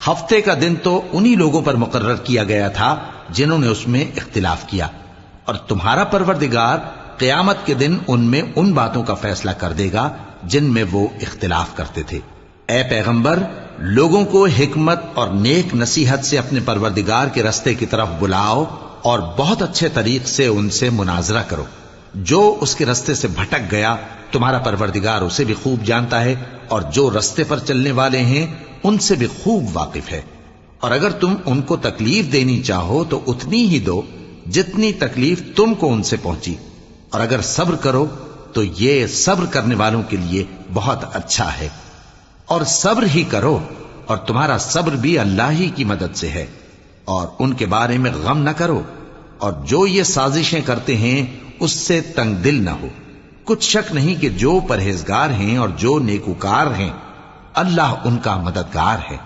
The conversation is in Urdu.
ہفتے کا دن تو انہی لوگوں پر مقرر کیا گیا تھا جنہوں نے اس میں اختلاف کیا، اور تمہارا پروردگار قیامت کے دن ان میں ان باتوں کا فیصلہ کر دے گا جن میں وہ اختلاف کرتے تھے۔ اے پیغمبر، لوگوں کو حکمت اور نیک نصیحت سے اپنے پروردگار کے رستے کی طرف بلاؤ اور بہت اچھے طریق سے ان سے مناظرہ کرو۔ جو اس کے رستے سے بھٹک گیا تمہارا پروردگار اسے بھی خوب جانتا ہے، اور جو رستے پر چلنے والے ہیں ان سے بھی خوب واقف ہے۔ اور اگر تم ان کو تکلیف دینی چاہو تو اتنی ہی دو جتنی تکلیف تم کو ان سے پہنچی، اور اگر صبر کرو تو یہ صبر کرنے والوں کے لیے بہت اچھا ہے۔ اور صبر ہی کرو، اور تمہارا صبر بھی اللہ ہی کی مدد سے ہے، اور ان کے بارے میں غم نہ کرو، اور جو یہ سازشیں کرتے ہیں اس سے تنگ دل نہ ہو۔ کچھ شک نہیں کہ جو پرہیزگار ہیں اور جو نیکوکار ہیں اللہ ان کا مددگار ہے۔